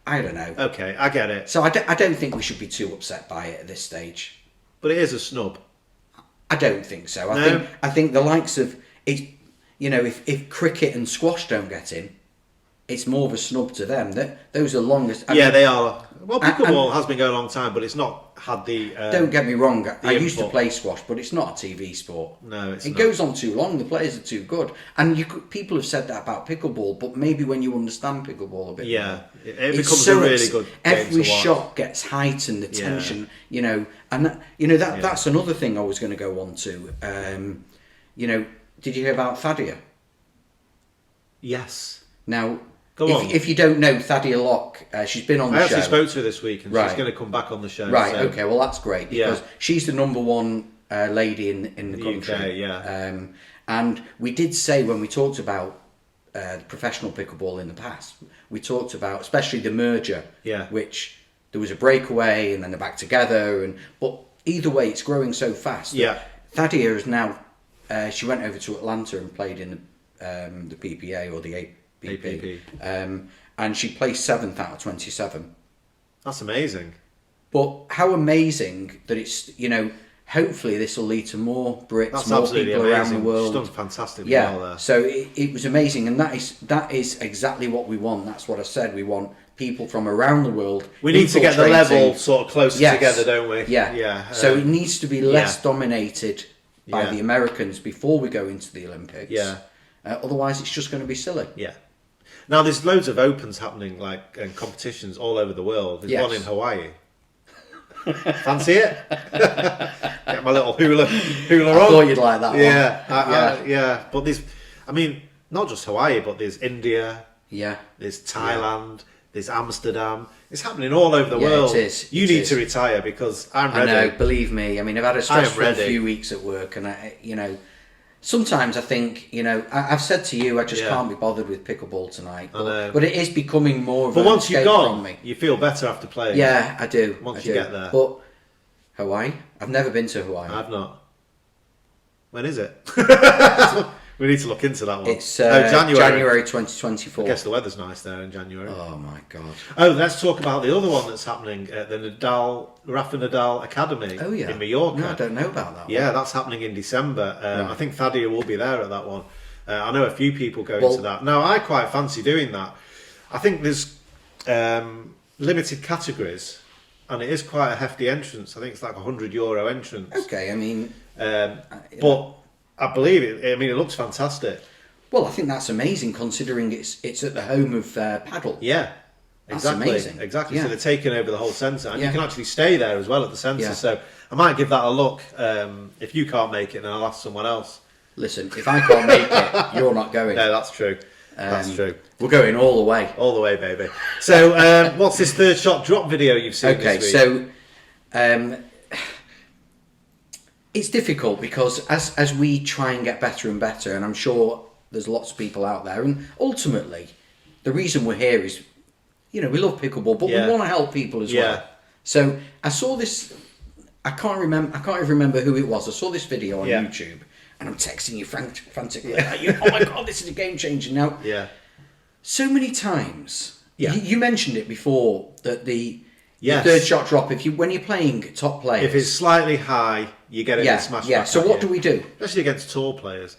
I don't know. Okay, I get it. So I don't think we should be too upset by it at this stage. But it is a snub. I don't think so. No. I think the likes of it. If cricket and squash don't get in, it's more of a snub to them. Those are longest. I mean, they are. Well, pickleball has been going a long time, but it's not had the. Don't get me wrong. I used to input. play squash, but it's not a TV sport. No, it's it not. goes on too long. The players are too good, and people have said that about pickleball. But maybe when you understand pickleball a bit, more, it becomes a really good game Every to watch. shot gets heightened. The tension, and that's another thing I was going to go on to. Did you hear about Thadia? Yes. Now. If you don't know Thadia Locke, she's been on the show. I actually spoke to her this week, and she's going to come back on the show. Right. So. Okay. Well, that's great because she's the number one lady in the country. UK, yeah. And we did say when we talked about professional pickleball in the past, we talked about especially the merger. Yeah. Which there was a breakaway and then they're back together, but either way, it's growing so fast. Yeah. Thadia is now. She went over to Atlanta and played in the PPA or the APP. And she placed 7th out of 27. That's amazing. But how amazing that it's, hopefully this will lead to more Brits, more people around the world. She's done fantastically well there. So it was amazing, and that is exactly what we want. That's what I said. We want people from around the world. We need to get the level sort of closer together, don't we? Yeah. Yeah. So it needs to be less dominated by the Americans before we go into the Olympics. Yeah. Otherwise, it's just going to be silly. Yeah. Now, there's loads of opens happening, and competitions all over the world. There's one in Hawaii. Fancy it? Get my little hula on. I thought you'd like that one. Yeah. But there's, not just Hawaii, but there's India. Yeah. There's Thailand. There's Amsterdam. It's happening all over the world. It is. You need to retire because I'm ready. I know, believe me. I've had a stressful few weeks at work, and sometimes I think, I've said to you, I just can't be bothered with pickleball tonight. But it is becoming more of an escape from me. You feel better after playing. Yeah, I do. Once you get there. But Hawaii? I've never been to Hawaii. I've not. When is it? We need to look into that one. It's January 2024. I guess the weather's nice there in January. Oh my God. Oh, let's talk about the other one that's happening at the Rafa Nadal Academy in Mallorca. No, I don't know about that one. Yeah, that's happening in December. I think Thadia will be there at that one. I know a few people going to that. Now, I quite fancy doing that. I think there's limited categories, and it is quite a hefty entrance. I think it's like €100 entrance. Okay, I mean, but I believe it. I mean, it looks fantastic. well, I think that's amazing considering it's at the home of paddle. Yeah, That's exactly. amazing. Exactly. Yeah. So they're taking over the whole centre, and Yeah. you can actually stay there as well at the centre. Yeah. So I might give that a look. If you can't make it, then I'll ask someone else. Listen, if I can't make it, you're not going. No, that's true. That's true. We're going all the way. All the way, baby. So, what's this third shot drop video you've seen Okay, this week? so it's difficult because as we try and get better and better, and I'm sure there's lots of people out there, and ultimately, the reason we're here is, we love pickleball, but Yeah. we want to help people as Yeah. well. So I saw this. I can't even remember who it was. I saw this video on Yeah. YouTube, and I'm texting you frantically. Oh my god, this is a game changer now. Yeah. So many times. Yeah. You mentioned it before that the Yes. third shot drop. When you're playing top players, If it's slightly high, you get it in smash back. So at what you. do we do? Especially against tall players.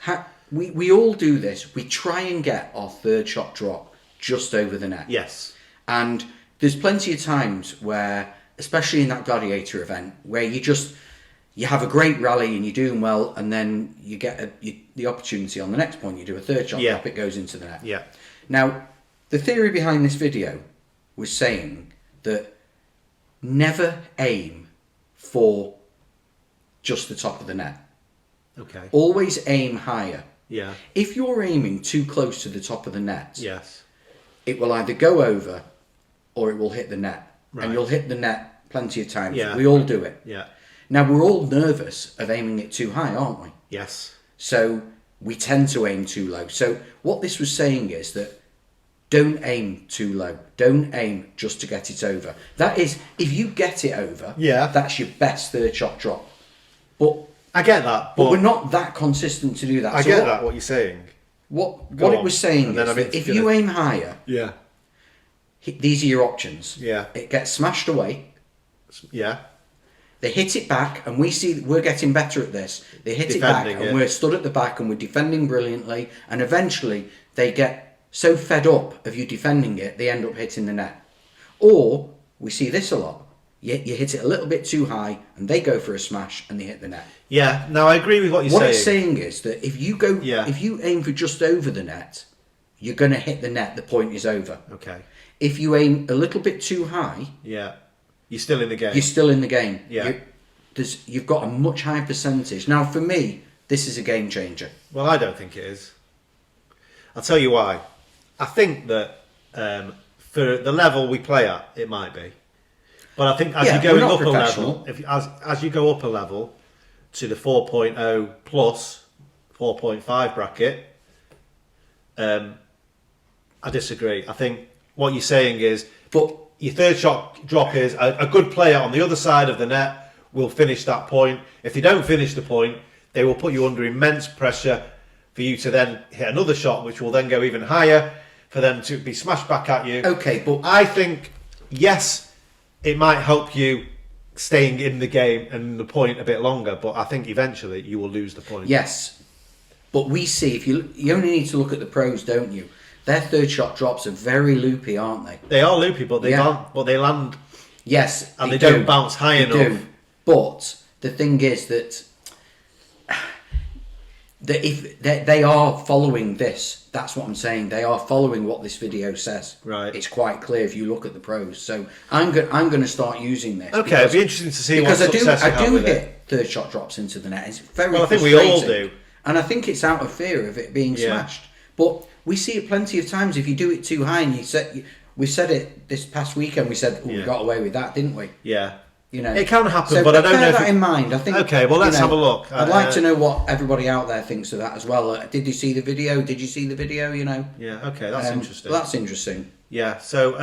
We all do this. We try and get our third shot drop just over the net. Yes. And there's plenty of times where, especially in that Gladiator event, where you have a great rally and you're doing well, and then you get the opportunity on the next point. You do a third shot drop, it goes into the net. Yeah. Now, the theory behind this video was saying that never aim for just the top of the net. Okay. Always aim higher. Yeah. If you're aiming too close to the top of the net, Yes. it will either go over or it will hit the net. Right. And you'll hit the net plenty of times. Yeah. We all do it. Yeah. Now, we're all nervous of aiming it too high, aren't we? Yes. So we tend to aim too low. So what this was saying is that don't aim too low. Don't aim just to get it over. That is, if you get it over, that's your best third shot drop. But I get that, we're not that consistent to do that. I get that, what you're saying. What Go it on. was saying And is then that if you aim higher, Yeah. these are your options. Yeah. It gets smashed away. Yeah. They hit it back, and we're getting better at this. They hit Defending it back, and it. we're stood at the back, and we're defending brilliantly. And eventually, they get so fed up of you defending it, they end up hitting the net. Or we see this a lot. You hit it a little bit too high, and they go for a smash, and they hit the net. Yeah. No, I agree with what you're What saying. it's saying is that if you aim for just over the net, you're going to hit the net. The point is over. Okay. If you aim a little bit too high, Yeah. You're still in the game. you're still in the game. Yeah. You've got a much higher percentage. Now, for me, this is a game changer. Well, I don't think it is. I'll tell you why. I think that for the level we play at, it might be. But I think as you go we're not up a professional. level, as you go up a level to the 4.0 plus 4.5 bracket, I disagree. I think what you're saying is, But your third shot drop is a good player on the other side of the net will finish that point. If they don't finish the point, they will put you under immense pressure for you to then hit another shot, which will then go even higher for them to be smashed back at you. okay, but I think, yes, it might help you staying in the game and the point a bit longer, but I think eventually you will lose the point. yes, but we see if you only need to look at the pros, don't you? Their third shot drops are very loopy, aren't they? They are loopy, but they land. Yes, And they don't bounce high enough. But the thing is that if they are following this, that's what I'm saying. They are following what this video says. Right. It's quite clear if you look at the pros. So I'm going to start using this. Okay, it'd be interesting to see what because success you I have do with hit it. third shot drops into the net. It's very Well, I think we all frustrating. do. And I think it's out of fear of it being Yeah. smashed. But we see it plenty of times. If you do it too high, and we said it this past weekend. We said we got away with that, didn't we? Yeah. You know, It can happen, so but I don't know bear if that in mind. I think. Okay, well, let's have a look. I'd like to know what everybody out there thinks of that as well. Did they see the video? Did you see the video? You know. Yeah. Okay, that's interesting. Well, that's interesting. Yeah. So,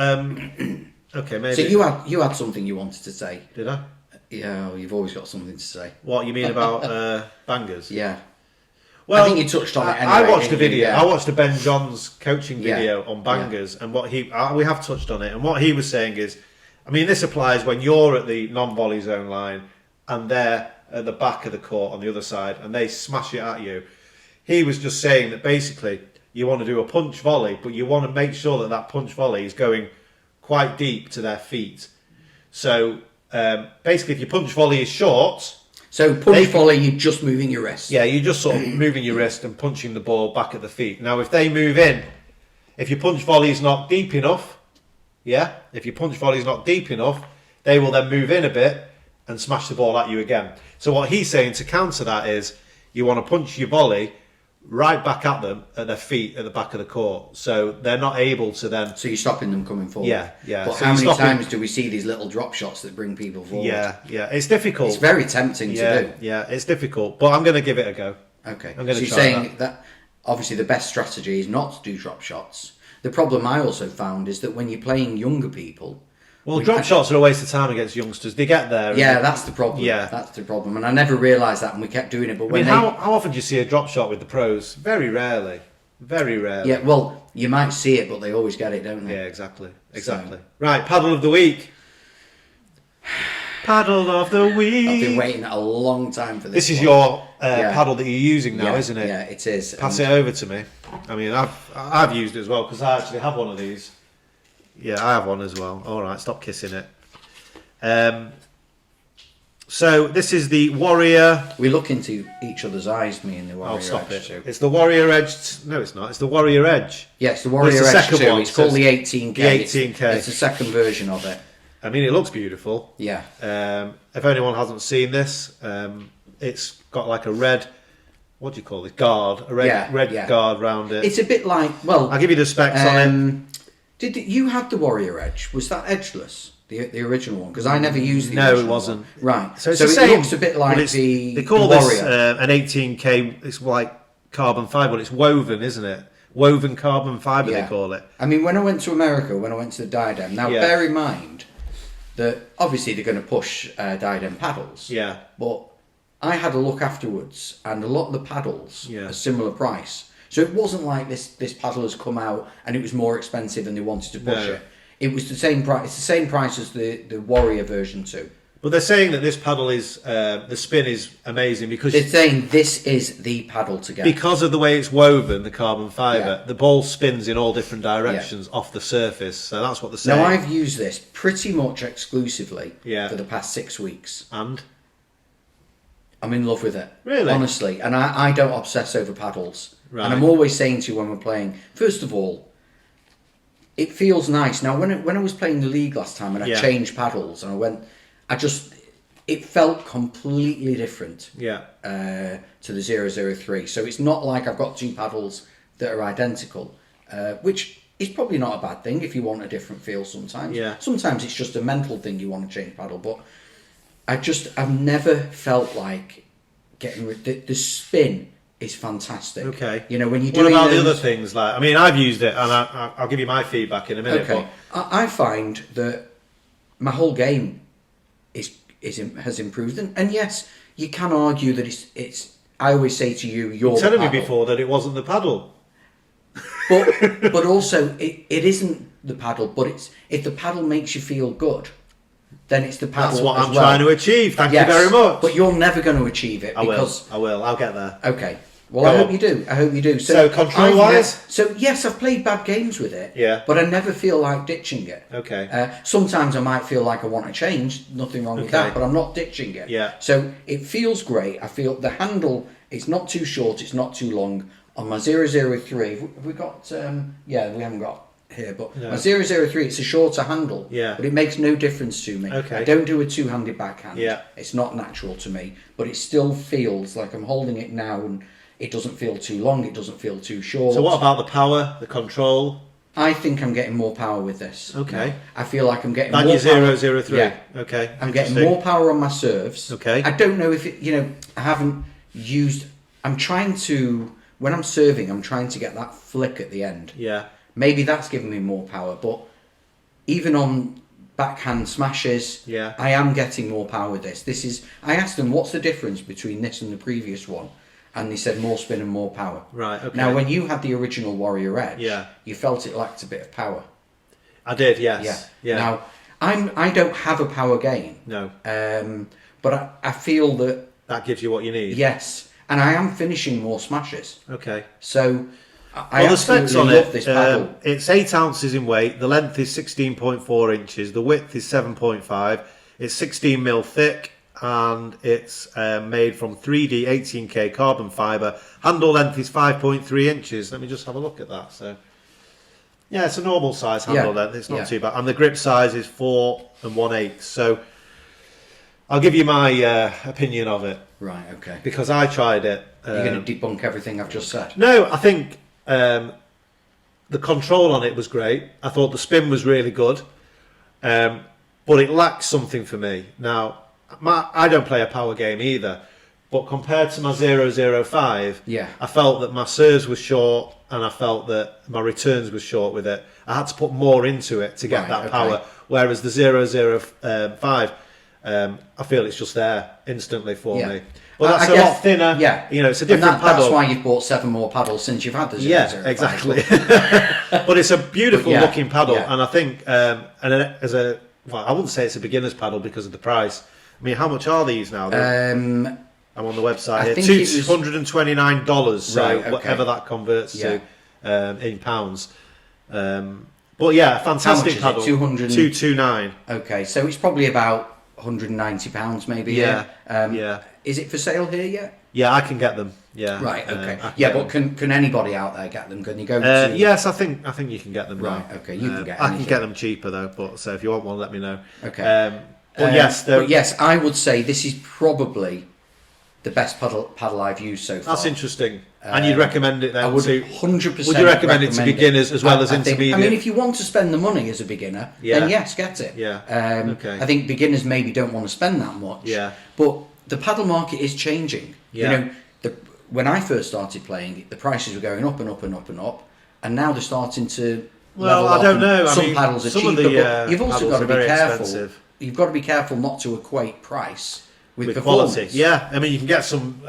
okay, maybe. So you had something you wanted to say. Did I? Yeah, well, you've always got something to say. What you mean about bangers? Yeah. Well, I think you touched on it anyway. I watched the didn't you? video. Yeah. I watched the Ben Johns coaching Yeah. video on bangers, and what we have touched on it, and what he was saying is, I mean, this applies when you're at the non-volley zone line and they're at the back of the court on the other side, and they smash it at you. He was just saying that basically you want to do a punch volley, but you want to make sure that punch volley is going quite deep to their feet. So basically, if your punch volley is short... So punch volley, you're just moving your wrist. Yeah, you're just sort of moving your wrist and punching the ball back at the feet. Now, if they move in, if your punch volley is not deep enough, if your punch volley is not deep enough, they will then move in a bit and smash the ball at you again. So what he's saying to counter that is you want to punch your volley right back at them at their feet at the back of the court, so they're not able to then... So you're stopping them coming forward. Yeah. But so how many times do we see these little drop shots that bring people forward? Yeah, it's difficult. It's very tempting to do. Yeah, it's difficult, but I'm going to give it a go. Okay. I'm going to so you're saying that obviously the best strategy is not to do drop shots. The problem I also found is that when you're playing younger people... Well, drop shots are a waste of time against youngsters. They get there. Yeah, that's the problem. Yeah. That's the problem. And I never realised that, and we kept doing it. But when how often do you see a drop shot with the pros? Very rarely. Very rarely. Yeah, well, you might see it, but they always get it, don't they? Yeah, exactly. Right, paddle of the week. Paddle of the week. I've been waiting a long time for this. This is your paddle that you're using now, isn't it? Yeah, it is. Pass it over to me. I mean, I've used it as well because I actually have one of these. Yeah, I have one as well. All right, stop kissing it. So this is the Warrior. We look into each other's eyes, me and the Warrior Edge. Stop it. Too. It's the Warrior Edge. No, it's not. It's the Warrior Edge. Yes, the Warrior Edge Edge 2. one. It's called the 18K. The 18K. It's the second version of it. I mean, it looks beautiful. Yeah. If anyone hasn't seen this, it's got like a red... What do you call it? Guard. A red guard round it. It's a bit like... Well, I'll give you the specs on it. Did you have the Warrior Edge? Was that edgeless? The original one? Because I never used the original No, it wasn't. One. Right. So, it looks a bit like They call this an 18K. It's like carbon fibre, but it's woven, isn't it? Woven carbon fibre, they call it. I mean, when I went to America, when I went to the Diadem, now bear in mind that obviously they're going to push Diadem paddles. Yeah. But I had a look afterwards, and a lot of the paddles are similar price. So it wasn't like this paddle has come out and it was more expensive and they wanted to push it. It was the same price. It's the same price as the Warrior version 2. But they're saying that this paddle is the spin is amazing because they're saying this is the paddle to get because of the way it's woven, the carbon fibre. The ball spins in all different directions off the surface. So that's what they're saying. Now I've used this pretty much exclusively for the past 6 weeks, and I'm in love with it. Really, honestly, and I don't obsess over paddles. Right. And I'm always saying to you when we're playing, first of all, it feels nice. Now, when I was playing the league last time and I changed paddles and it felt completely different to the 003. So it's not like I've got two paddles that are identical, which is probably not a bad thing if you want a different feel sometimes. Yeah. Sometimes it's just a mental thing you want to change paddle, but I've never felt like getting rid the spin is fantastic. Okay. You know, when you do. What about the other things? Like, I mean, I've used it, and I'll give you my feedback in a minute. Okay. But I find that my whole game has improved, and yes, you can argue that it's. I always say to you, you're telling me before that it wasn't the paddle. But also it isn't the paddle. But it's if the paddle makes you feel good, then it's the paddle. That's what I'm trying to achieve. Thank you very much. But you're never going to achieve it. I will. I'll get there. Okay. Well, I hope you do. So control-wise? So, yes, I've played bad games with it. Yeah. But I never feel like ditching it. Okay. Sometimes I might feel like I want to change. Nothing wrong with that. But I'm not ditching it. Yeah. So, it feels great. I feel the handle is not too short. It's not too long. On my 003, have we got... we haven't got here. But my 003, it's a shorter handle. Yeah. But it makes no difference to me. Okay. I don't do a two-handed backhand. Yeah. It's not natural to me. But it still feels like I'm holding it now and... It doesn't feel too long, it doesn't feel too short. So what about the power, the control? I think I'm getting more power with this. Okay. I feel like I'm getting more power. Your 003? Yeah. Okay. I'm getting more power on my serves. Okay. I don't know if I haven't used... I'm trying to... When I'm serving, I'm trying to get that flick at the end. Yeah. Maybe that's giving me more power, but even on backhand smashes, I am getting more power with this. I asked them, what's the difference between this and the previous one? And they said more spin and more power. Right, okay. Now, when you had the original Warrior Edge, you felt it lacked a bit of power. I did, yes. Yeah. Now, I don't have a power gain. No. But I feel that... That gives you what you need. Yes. And I am finishing more smashes. Okay. So, I the specs on love it, this paddle. it's 8 ounces in weight. The length is 16.4 inches. The width is 7.5. It's 16 mil thick, and it's made from 3D 18K carbon fibre. Handle length is 5.3 inches. Let me just have a look at that. So, yeah, it's a normal size handle length. It's not too bad. And the grip size is 4 1/8. So, I'll give you my opinion of it. Right, okay. Because I tried it. You're going to debunk everything I've just said? No, I think the control on it was great. I thought the spin was really good. But it lacks something for me. Now, I don't play a power game either. But compared to my 005, I felt that my serves was short and I felt that my returns was short with it. I had to put more into it to get that power. Whereas the 005, I feel it's just there instantly for me. Well, that's a lot thinner. Yeah, you know, it's a different paddle. That's why you've bought 7 more paddles since you've had the 005. Yeah, exactly. But it's a beautiful looking paddle, and I think, well, I wouldn't say it's a beginner's paddle because of the price. I mean, how much are these now? I'm on the website here. $229, so whatever that converts to in pounds. But yeah, fantastic paddle. 229. Okay, so it's probably about £190 maybe. Yeah. Is it for sale here yet? Yeah, I can get them. Yeah. Right. Okay. But can anybody out there get them? Can you go? Yes, I think you can get them. Right. Okay. You can get. I can get them cheaper though. But so if you want one, let me know. Okay. But yes, I would say this is probably the best paddle I've used so far. That's interesting. And you'd recommend it then? I would 100%. Would you recommend it to beginners as well as intermediate? I mean, if you want to spend the money as a beginner, then yes, get it. Yeah. Okay. I think beginners maybe don't want to spend that much. Yeah. But the paddle market is changing. Yeah. You know, when I first started playing, the prices were going up and up and up and up, and now they're starting to. Well, I don't know. Some paddles are cheaper, but you've also got to be careful. Expensive. You've got to be careful not to equate price with quality. Yeah, I mean, you can get some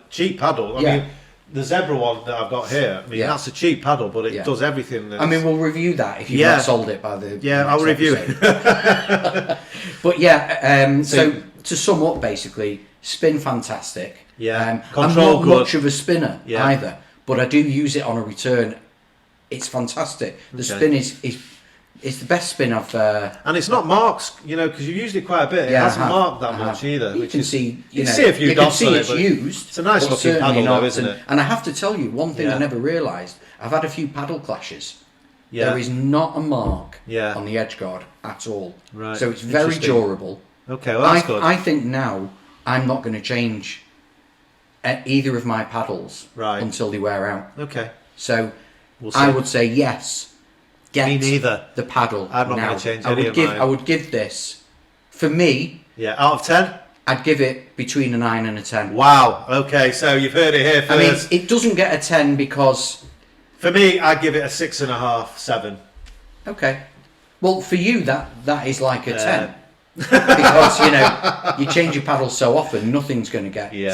cheap paddle. I mean, the Zebra one that I've got here, I mean, that's a cheap paddle, but it does everything. I mean, we'll review that if you've not sold it by the I'll review it. But so to sum up, basically, spin fantastic. Yeah, I'm not much of a spinner either, but I do use it on a return. It's fantastic. The spin is the best spin I've. And it's not marks, you know, because you've used it quite a bit. It hasn't marked that much either. You can see, you see a few dots on it. It's used. It's a nice looking paddle, though, isn't it? And I have to tell you one thing I never realised. I've had a few paddle clashes. Yeah. There is not a mark on the edge guard at all. Right. So it's very durable. Okay, well that's good. I think now I'm not going to change either of my paddles until they wear out. Okay. So I would say yes. Me neither. The paddle. I'm not going to change any of mine. I would give this, for me. Yeah, out of 10? I'd give it between a 9 and a 10. Wow. Okay, so you've heard it here first. I mean, it doesn't get a 10 because. For me, I'd give it a 6.5, 7. Okay. Well, for you, that is like a 10. Because you change your paddle so often, nothing's going to get. You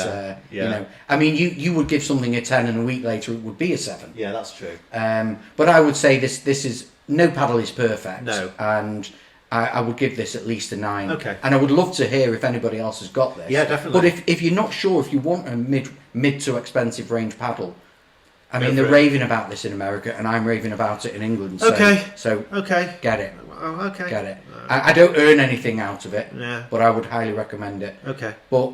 know, I mean, you would give something a 10, and a week later it would be a 7. Yeah, that's true. But I would say this is no paddle is perfect. No, and I would give this at least a 9. Okay. And I would love to hear if anybody else has got this. Yeah, definitely. But if you're not sure if you want a mid to expensive range paddle. I mean, they're raving about this in America, and I'm raving about it in England. So, get it. Okay. Get it. I don't earn anything out of it, but I would highly recommend it. Okay. But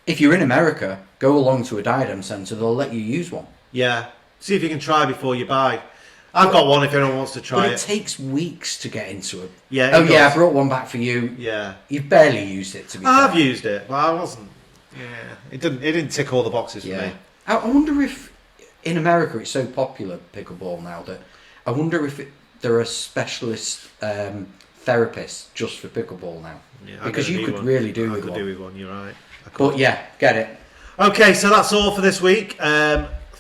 if you're in America, go along to a diadem centre. They'll let you use one. Yeah. See if you can try before you buy. I've got one if anyone wants to try it. But it takes weeks to get into it. Yeah. I brought one back for you. Yeah. You've barely used it, to be fair. I've used it, but I wasn't. Yeah. It didn't tick all the boxes for me. I wonder if in America it's so popular, pickleball, now that I wonder if there are specialist therapists just for pickleball now. Yeah, because you could really do with one. I could do with one, you're right. But yeah, get it. Okay, so that's all for this week.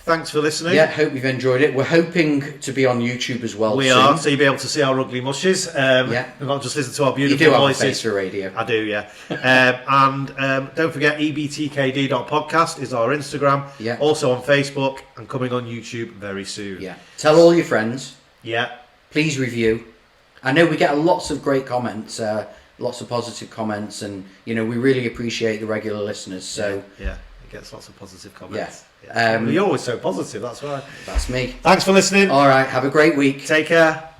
Thanks for listening. Yeah, hope you've enjoyed it. We're hoping to be on YouTube as well. We are, so you'll be able to see our ugly mushes. And not just listen to our beautiful voices. You do have a face for radio. I do, yeah. And don't forget, ebtkd.podcast is our Instagram. Yeah. Also on Facebook and coming on YouTube very soon. Yeah. Tell all your friends. Yeah. Please review. I know we get lots of great comments, lots of positive comments, and we really appreciate the regular listeners. So yeah. gets lots of positive comments. Yeah. You're always so positive, that's why. That's me. Thanks for listening. All right, have a great week. Take care.